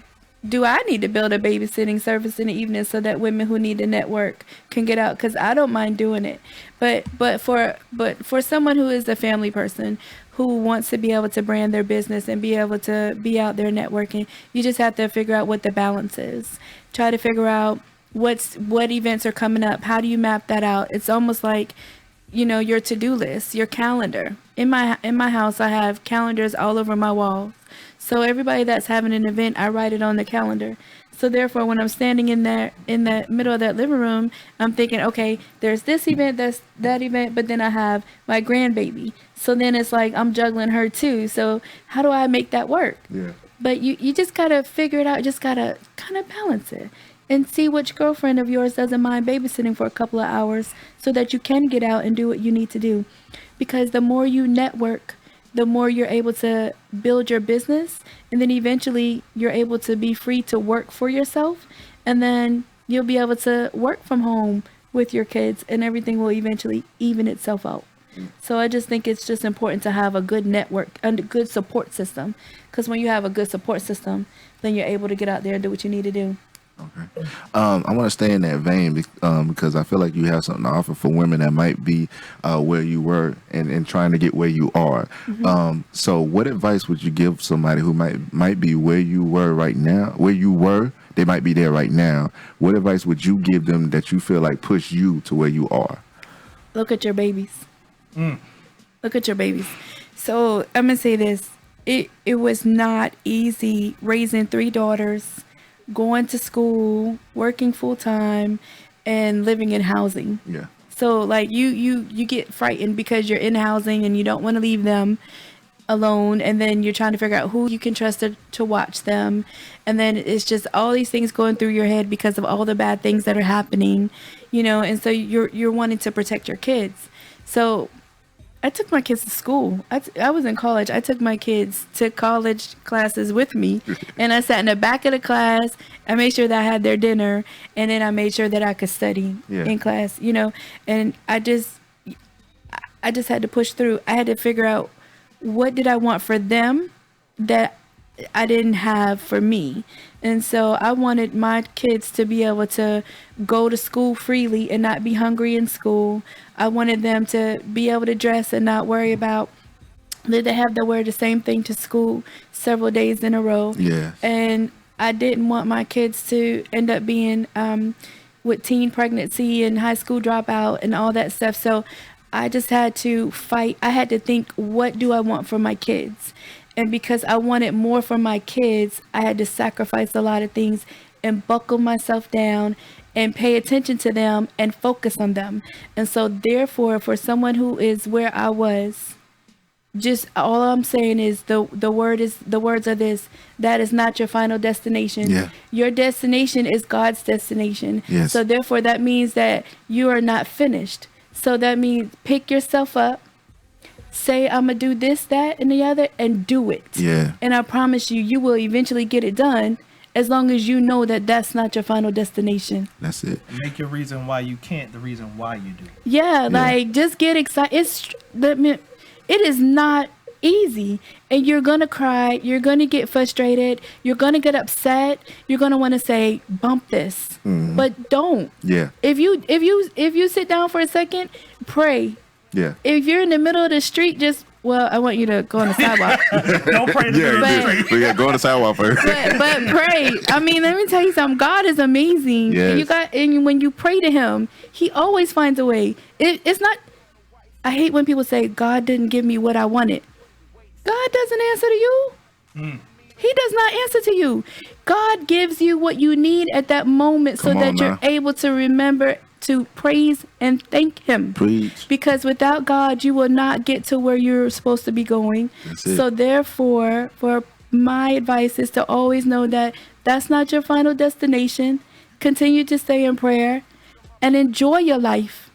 do I need to build a babysitting service in the evening so that women who need to network can get out? Because I don't mind doing it, but for someone who is a family person who wants to be able to brand their business and be able to be out there networking, you just have to figure out what the balance is. Try to figure out what events are coming up. How do you map that out? It's almost like, you know, your to-do list, your calendar. In my house, I have calendars all over my walls. So everybody that's having an event, I write it on the calendar. So therefore, when I'm standing in the middle of that living room, I'm thinking, okay, there's this event, there's that event, but then I have my grandbaby. So then it's like I'm juggling her too. So how do I make that work? Yeah. But you just gotta figure it out. Just gotta kind of balance it and see which girlfriend of yours doesn't mind babysitting for a couple of hours so that you can get out and do what you need to do. Because the more you network, the more you're able to build your business, and then eventually you're able to be free to work for yourself, and then you'll be able to work from home with your kids, and everything will eventually even itself out. So I just think it's just important to have a good network and a good support system, because when you have a good support system, then you're able to get out there and do what you need to do. Okay. I want to stay in that vein because I feel like you have something to offer for women that might be where you were and trying to get where you are. Mm-hmm. So what advice would you give somebody who might be where you were right now, where you were, they might be there right now. What advice would you give them that you feel like push you to where you are? Look at your babies. Look at your babies. So I'm going to say this. It was not easy raising 3 daughters, going to school, working full time, and living in housing. Yeah. So like you get frightened because you're in housing and you don't want to leave them alone, and then you're trying to figure out who you can trust to watch them, and then it's just all these things going through your head because of all the bad things that are happening, you know, and so you're wanting to protect your kids. So I took my kids to school. I was in college. I took my kids to college classes with me, and I sat in the back of the class. I made sure that I had their dinner, and then I made sure that I could study in class, you know, and I just had to push through. I had to figure out what did I want for them that I didn't have for me. And so I wanted my kids to be able to go to school freely and not be hungry in school. I wanted them to be able to dress and not worry about that they have to wear the same thing to school several days in a row. Yeah. And I didn't want my kids to end up being with teen pregnancy and high school dropout and all that stuff. So I just had to fight. I had to think, what do I want for my kids? And because I wanted more for my kids, I had to sacrifice a lot of things and buckle myself down and pay attention to them and focus on them. And so therefore, for someone who is where I was, just all I'm saying is the words are this: that is not your final destination. Yeah. Your destination is God's destination. Yes. So therefore that means that you are not finished. So that means pick yourself up, say I'm gonna do this, that, and the other, and do it. Yeah. And I promise you, you will eventually get it done, as long as you know that that's not your final destination. That's it. Make your reason why you can't the reason why you do. Yeah, like just get excited. It is not easy, and you're gonna cry. You're gonna get frustrated. You're gonna get upset. You're gonna want to say, "Bump this," but don't. Yeah. If you sit down for a second, pray. Yeah. If you're in the middle of the street, I want you to go on the sidewalk. Don't pray to But- We got to go on the sidewalk first. but pray. I mean, let me tell you something. God is amazing. Yes. And when you pray to Him, He always finds a way. It's not. I hate when people say God didn't give me what I wanted. God doesn't answer to you. He does not answer to you. God gives you what you need at that moment so Come on that you're now. able to remember to praise and thank Him. Preach. Because without God, you will not get to where you're supposed to be going. That's it. So therefore, for my advice is to always know that that's not your final destination. Continue to stay in prayer and enjoy your life.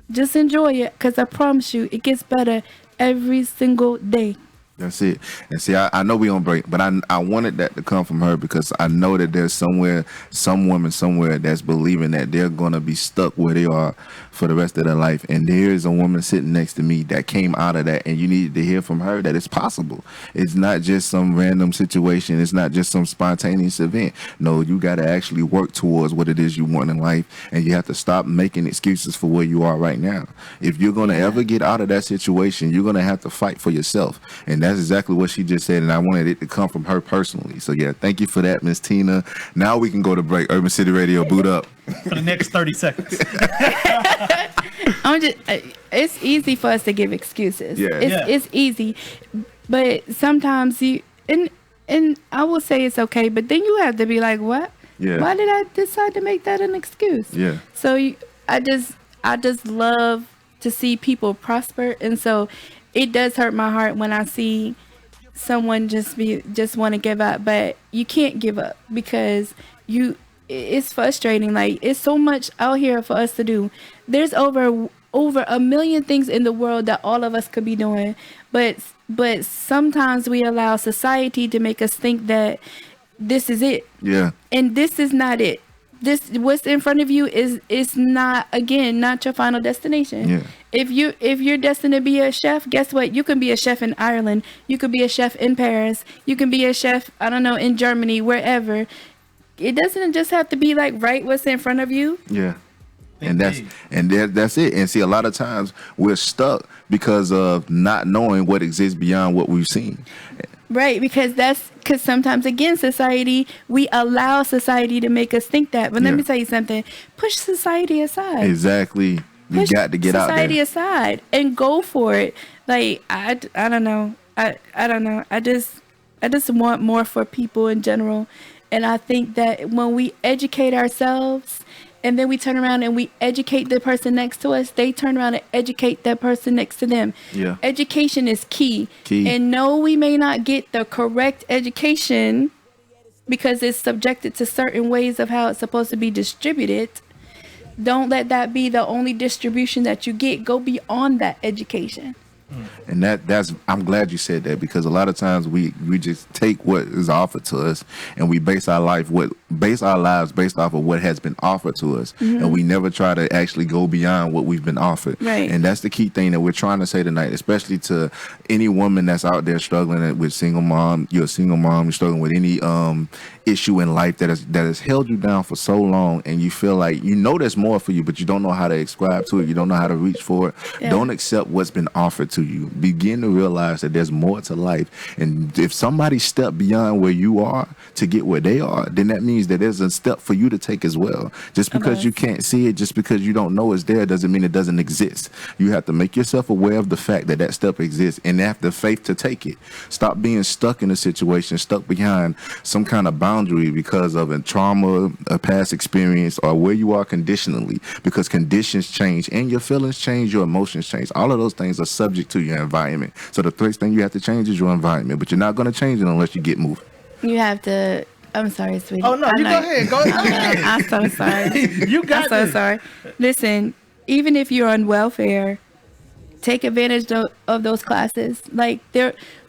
Just enjoy it, because I promise you, it gets better every single day. That's it. And see, I know we on break, but I wanted that to come from her because I know that there's somewhere, some woman somewhere that's believing that they're going to be stuck where they are for the rest of their life. And there is a woman sitting next to me that came out of that, and you needed to hear from her that it's possible. It's not just some random situation. It's not just some spontaneous event. No, you got to actually work towards what it is you want in life, and you have to stop making excuses for where you are right now. If you're going to ever get out of that situation, you're going to have to fight for yourself. And that's exactly what she just said, and I wanted it to come from her personally. So yeah, thank you for that, Miss Tina. Now we can go to break. Urban City Radio, boot up. For the next 30 seconds. It's easy for us to give excuses. Yeah. It's easy, but sometimes and I will say it's okay, but then you have to be like, what? Yeah. Why did I decide to make that an excuse? Yeah. So I just love to see people prosper, and so it does hurt my heart when I see someone just want to give up, but you can't give up because it's frustrating. Like, it's so much out here for us to do. There's over a million things in the world that all of us could be doing, but sometimes we allow society to make us think that this is it. Yeah. And this is not it. This, what's in front of you is not, again, not your final destination. Yeah. If you're destined to be a chef, guess what? You can be a chef in Ireland. You could be a chef in Paris. You can be a chef, I don't know, in Germany, wherever. It doesn't just have to be like right what's in front of you. Yeah. And that's it. And see, a lot of times we're stuck because of not knowing what exists beyond what we've seen. Right, because sometimes, again, society, we allow society to make us think that. But let me tell you something. Push society aside. Exactly. You got to get out there. Society aside and go for it. Like, I don't know. I don't know. I just want more for people in general. And I think that when we educate ourselves and then we turn around and we educate the person next to us, they turn around and educate that person next to them. Yeah. Education is key. And no, we may not get the correct education because it's subjected to certain ways of how it's supposed to be distributed. Don't let that be the only distribution that you get. Go beyond that education. And that's I'm glad you said that, because a lot of times we just take what is offered to us and we base our lives based off of what has been offered to us, and we never try to actually go beyond what we've been offered. Right. And that's the key thing that we're trying to say tonight, especially to any woman that's out there struggling with single mom. You're a single mom. You're struggling with any issue in life that has held you down for so long, and you feel like there's more for you, but you don't know how to ascribe to it. You don't know how to reach for it. Yeah. Don't accept what's been offered to you. Begin to realize that there's more to life, and if somebody stepped beyond where you are to get where they are, then that means that there's a step for you to take as well. Just because you can't see it, just because you don't know it's there, doesn't mean it doesn't exist. You have to make yourself aware of the fact that that step exists and have the faith to take it. Stop being stuck in a situation, stuck behind some kind of boundary because of a trauma, a past experience, or where you are conditionally, because conditions change and your feelings change, your emotions change. All of those things are subject to your environment. So the first thing you have to change is your environment, but you're not going to change it unless you get moving. You have to. I'm sorry, sweetie. Oh, no, you go ahead. Go ahead. I'm so sorry. You got I'm so this. sorry. Listen, even if you're on welfare, take advantage of those classes. Like,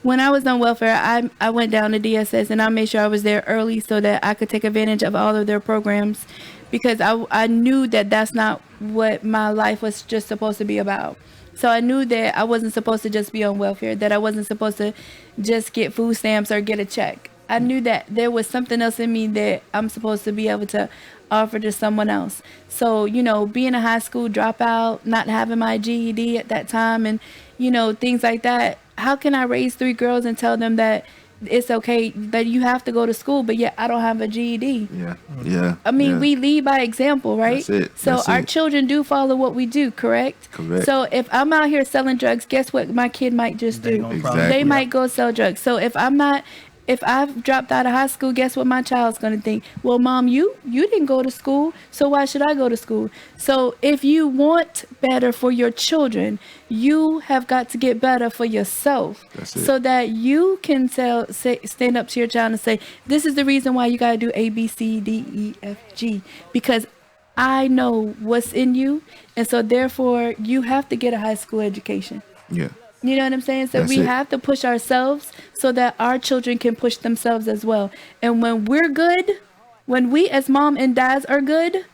when I was on welfare, I went down to DSS and I made sure I was there early so that I could take advantage of all of their programs, because I knew that that's not what my life was just supposed to be about. So I knew that I wasn't supposed to just be on welfare, that I wasn't supposed to just get food stamps or get a check. I knew that there was something else in me that I'm supposed to be able to offer to someone else. So, being a high school dropout, not having my GED at that time, and, things like that. How can I raise 3 girls and tell them that it's okay, that you have to go to school, but yet I don't have a GED? Yeah. I mean, we lead by example, right? That's it. So our children do follow what we do, correct? Correct. So if I'm out here selling drugs, guess what my kid might just do? Exactly. They might go sell drugs. So if I've dropped out of high school, guess what my child's going to think? Well, Mom, you didn't go to school, so why should I go to school? So if you want better for your children, you have got to get better for yourself. That's it. So that you can stand up to your child and say, this is the reason why you got to do A, B, C, D, E, F, G, because I know what's in you. And so therefore you have to get a high school education. Yeah. You know what I'm saying? So That's we it. have to push ourselves so that our children can push themselves as well. And when we're good, when we as mom and dads are good,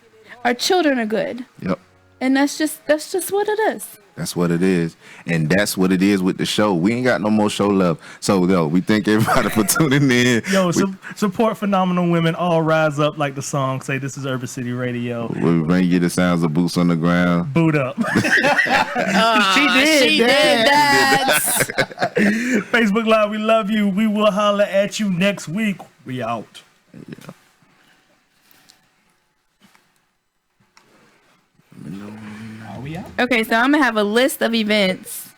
our children are good. Yep. And that's just what it is. That's what it is. And that's what it is with the show. We ain't got no more show love. So, yo, we thank everybody for tuning in. Yo, support phenomenal women. All rise up, like the song say. This is Urban City Radio. We bring you the sounds of boots on the ground. Boot up. She did that. Facebook Live, we love you. We will holler at you next week. We out. Yeah. Are we out? Okay, so I'm gonna have a list of events.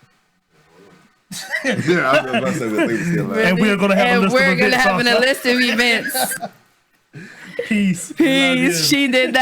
Yeah, I was about to say, we think it's still live. And we're gonna have a list of events a also. list of events. Peace. Love you. Peace. She did that.